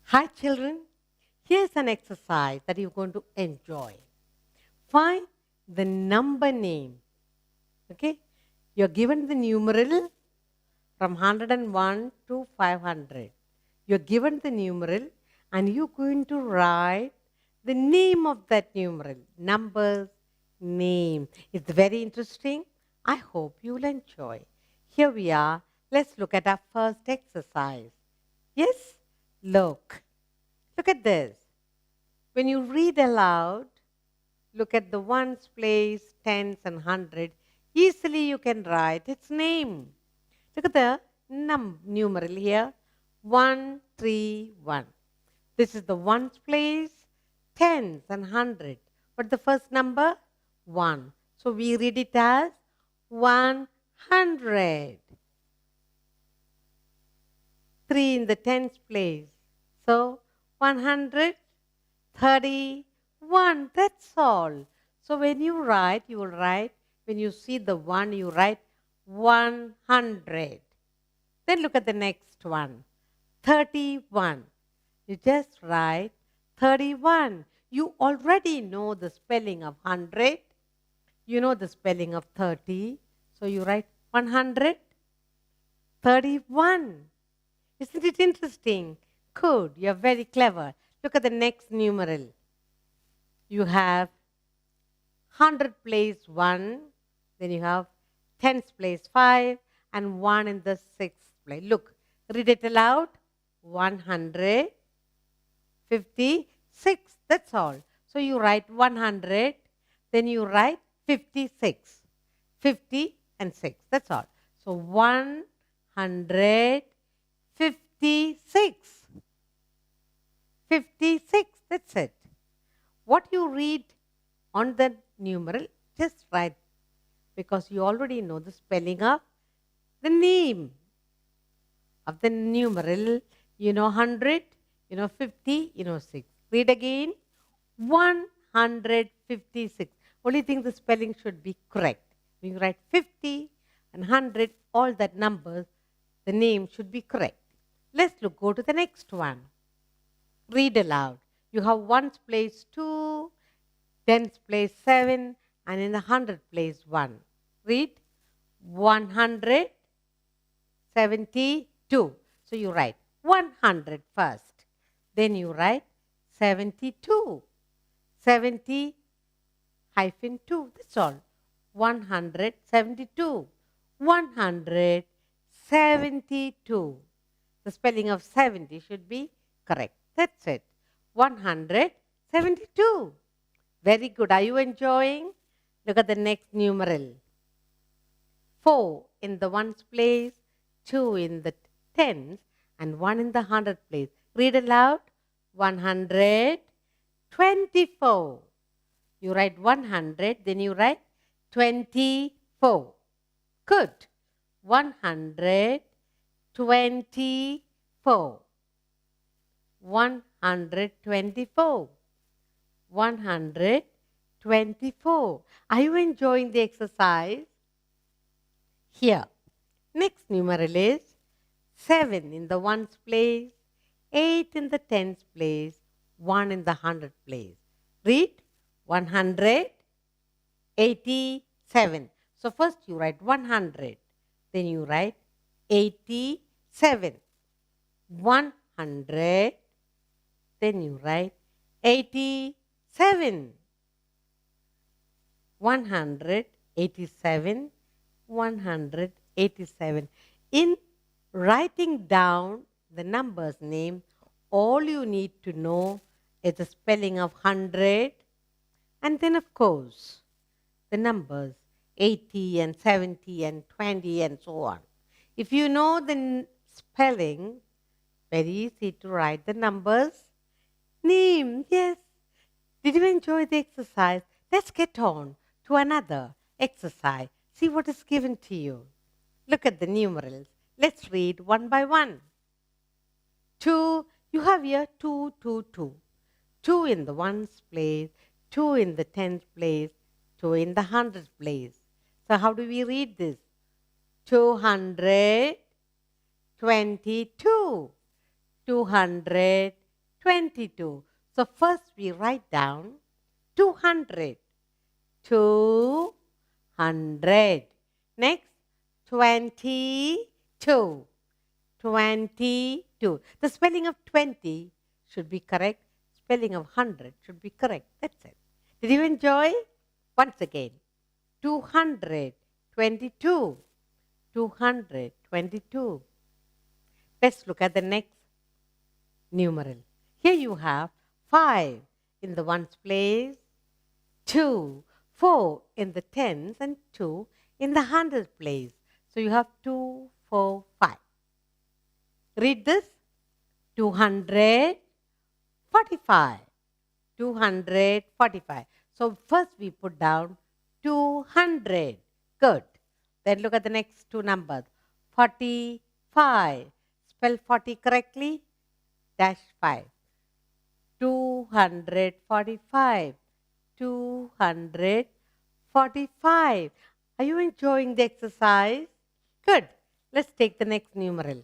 Hi children, here's an exercise that you're going to enjoy. Find the number name. Okay, you're given the numeral from 101 to 500. You're given the numeral and you're going to write the name of that numeral, numbers, name. It's very interesting. I hope you'll enjoy. Here we are. Let's look at our first exercise. Yes, look. Look at this. When you read aloud, look at the ones, place, tens, and hundred. Easily you can write its name. Look at the numeral here 131. This is the ones place, tens, and hundred. But the first number? 1. So we read it as 100. 3 in the tens place. So 131. That's all. So when you write, you will write, when you see the 1, you write 100. Then look at the next one. 31. You just write 31. You already know the spelling of 100. You know the spelling of 30. So you write 131. Isn't it interesting? Good. You're very clever. Look at the next numeral. You have 100 place 1. Then you have tens place 5. And 1 in the sixth place. Look. Read it aloud. 156. That's all. So you write 100. Then you write 56. 50 and 6. That's all. So 156. 56. That's it. What you read on the numeral, just write, because you already know the spelling of the name of the numeral. You know 100, you know 50, you know 6. Read again. 156. Only thing the spelling should be correct. When you write 50 and 100, all that numbers, the name should be correct. Let's go to the next one. Read aloud. You have ones place 2, tens place 7, and in the 100 place 1. Read 172. So you write 100 first. Then you write 72. 70 hyphen 2. That's all. 172. 172. The spelling of 70 should be correct. That's it. 172. Very good. Are you enjoying? Look at the next numeral. 4 in the ones place, 2 in the tens, and 1 in the 100 place. Read aloud. 124. You write 100, then you write 24. Good. 124. 124. 124. Are you enjoying the exercise? Here. Next numeral is 7 in the ones place, 8 in the tens place, 1 in the 100 place. Read 187. So first you write 100. Then you write 87. 100. Then you write 87. 187. 187. In writing down the number's name, all you need to know is the spelling of 100, and then of course the numbers 80 and 70 and 20 and so on. If you know the spelling, very easy to write the numbers name. Yes. Did you enjoy the exercise? Let's get on to another exercise. See what is given to you. Look at the numerals. Let's read one by one. 2, you have here 2, 2, 2. 2 in the ones place, 2 in the tens place, 2 in the hundreds place. So how do we read this? 222. 222. 22. So first we write down 200. 200. Next, 22. 22. The spelling of 20 should be correct. Spelling of 100 should be correct. That's it. Did you enjoy? Once again. 222. 222. Let's look at the next numeral. Here you have 5 in the ones place, 2, 4 in the tens, and 2 in the hundreds place. So you have 2, 4, 5. Read this. 245. 245. So first we put down 200. Good. Then look at the next two numbers. 45. Spell 40 correctly. Dash 5. 245. 245. Are you enjoying the exercise? Good. Let's take the next numeral.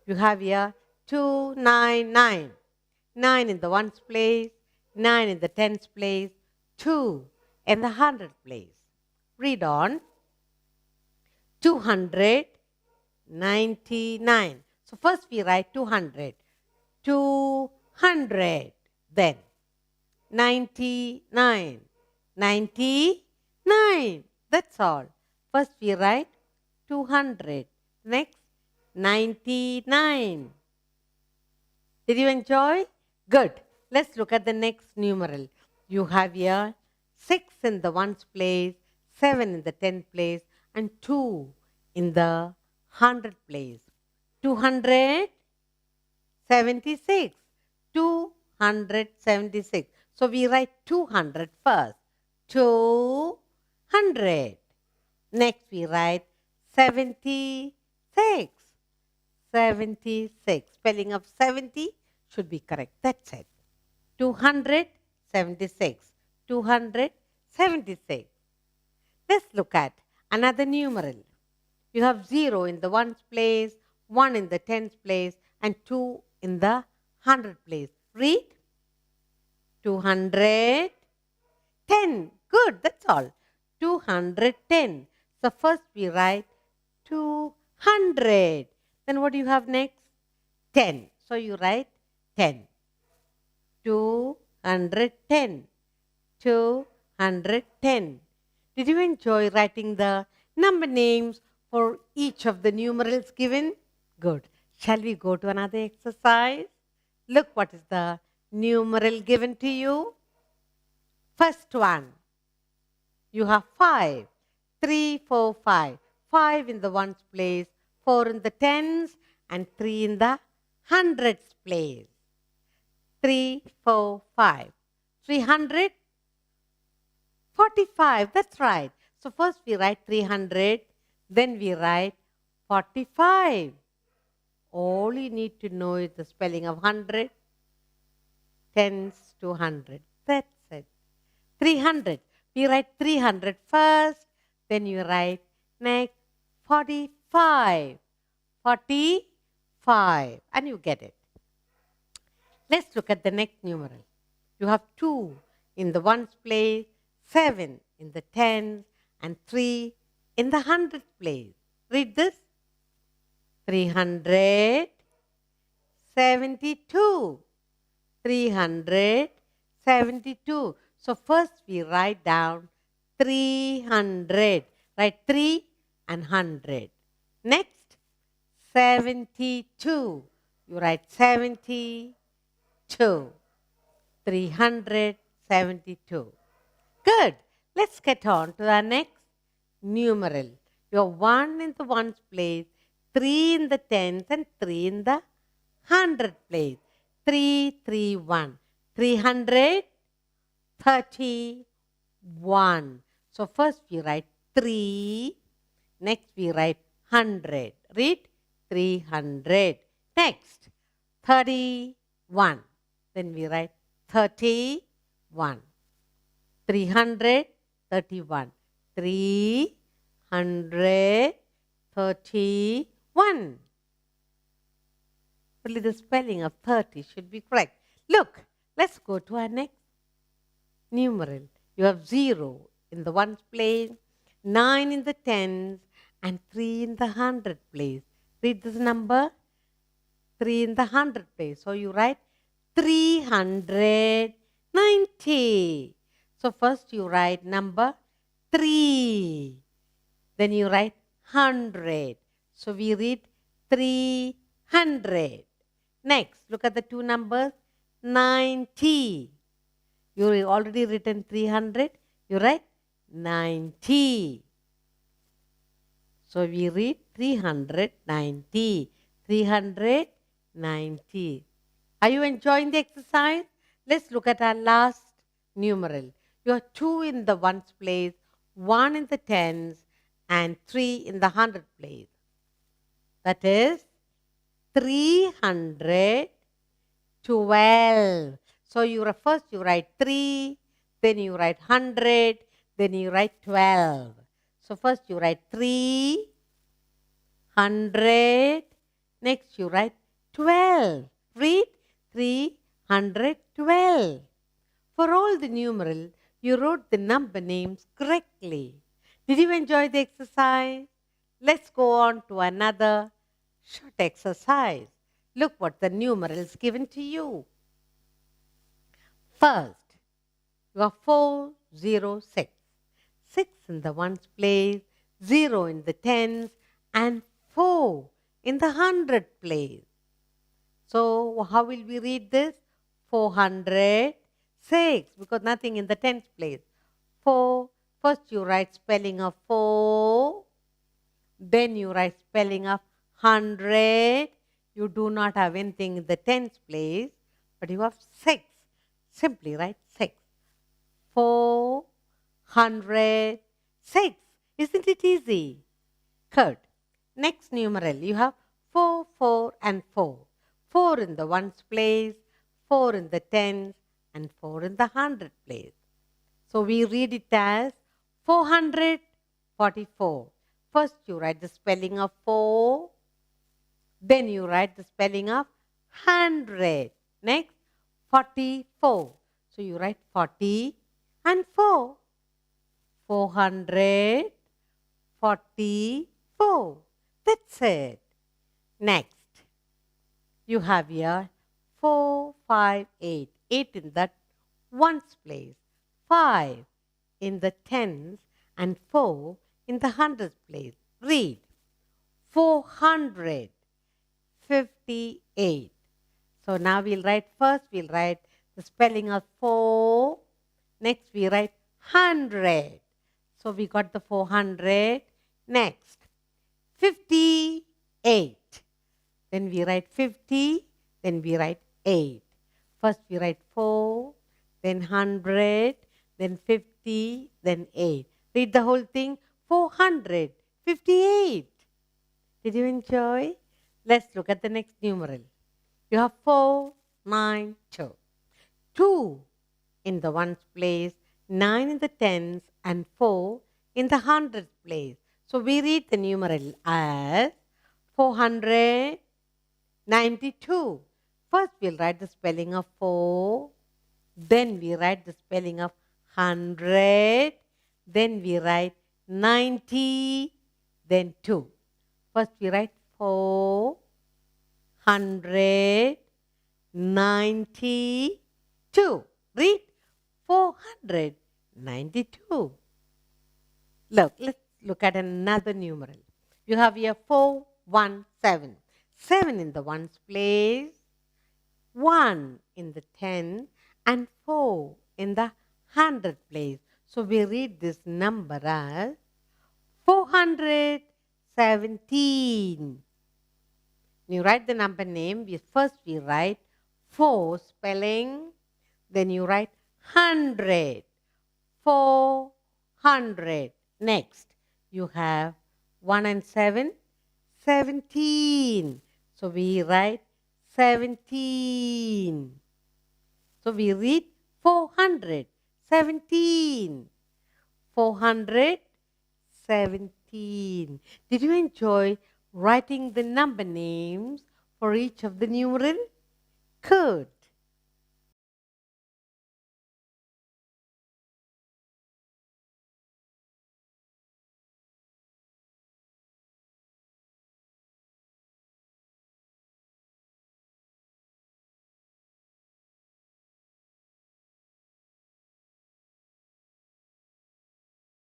You have here 299. 9 in the ones place, 9 in the tens place, 2 in the hundred place. Read on. 299. So first we write 200. 200. Then 99. 99. That's all. First we write 200. Next 99. Did you enjoy? Good. Let's look at the next numeral. You have here 6 in the ones place, 7 in the tenth place, and 2 in the hundred place. 276. 276. So we write 200 first. 200. Next we write 76. 76. Spelling of 70 should be correct. That's it. 276. 276. Let's look at another numeral. You have 0 in the ones place, 1 in the tens place, and 2 in the hundred place. Read. 210. Good. That's all. 210. So first we write 200. Then what do you have next? 10. So you write 10. 210. 210. Did you enjoy writing the number names for each of the numerals given? Good. Shall we go to another exercise? Look what is the numeral given to you. First one. You have 5. 3, 4, 5. 5 in the ones place, 4 in the tens, and 3 in the hundreds place. 3, 4, 5. 345. That's right. So first we write 300, then we write 45. All you need to know is the spelling of 100, tens to 100. That's it. 300. We write 300 first, then you write next 45. 45. And you get it. Let's look at the next numeral. You have 2 in the ones place, 7 in the tens, and 3 in the hundreds place. Read this. 372. 372. So first we write down 300. Write 3 and 100. Next, 72. You write 72. 372. Good. Let's get on to the next numeral. You have 1 in the ones place, 3 in the tens, and 3 in the hundred place. 331. 331. So first we write 3. Next we write 100. Read 300. Next 31. Then we write 31. 331. 331. Only the spelling of 30 should be correct. Look, let's go to our next numeral. You have 0 in the ones place, 9 in the tens, and 3 in the hundred place. Read this number, 3 in the hundred place. So you write 390. So first you write number 3. Then you write 100. So we read 300. Next, look at the two numbers, 90. You already written 300. You write 90. So we read 390. 390. Are you enjoying the exercise? Let's look at our last numeral. You have 2 in the ones place, 1 in the tens, and 3 in the hundred place. That is 312. So first you write 3, then you write 100, then you write 12. So first you write 300, next you write 12. Read 312. For all the numerals, you wrote the number names correctly. Did you enjoy the exercise? Let's go on to another short exercise. Look what the numerals given to you. First, you have 406. 6 in the ones place, 0 in the tens, and 4 in the hundred place. So how will we read this? 406, because nothing in the tens place. 4, first you write spelling of 4, then you write spelling of 100. You do not have anything in the tens place, but you have 6. Simply write 6. 406. Isn't it easy? Good. Next numeral, you have 4, 4, and 4. 4 in the ones place, 4 in the tens, and 4 in the hundred place. So we read it as 444. First you write the spelling of 4, then you write the spelling of 100. Next, 44. So you write 40 and 4. 444. That's it. Next, you have here 4, 5, 8. 8 in the ones place, 5 in the tens, and 4 in the hundreds place. Read 458. So now we'll write the spelling of 4. Next we write 100. So we got the 400. Next, 58. Then we write 50. Then we write 8. First we write 4, then 100, then 50, then 8. Read the whole thing, 458. Did you enjoy? Let's look at the next numeral. You have 492. 2 in the ones place, 9 in the tens, and 4 in the hundreds place. So we read the numeral as 492. First we'll write the spelling of 4, then we write the spelling of 100, then we write 90, then 2. First we write 492. Read 492. Let's look at another numeral. You have here 417. 7 in the ones place, 1 in the 10, and 4 in the hundred place. So we read this number as 417. You write the number name. First we write 4 spelling, then you write 100. 400. Next, you have 1 and 7, 17. So we write 17. So we read 417. 417. Did you enjoy writing the number names for each of the numeral? Good.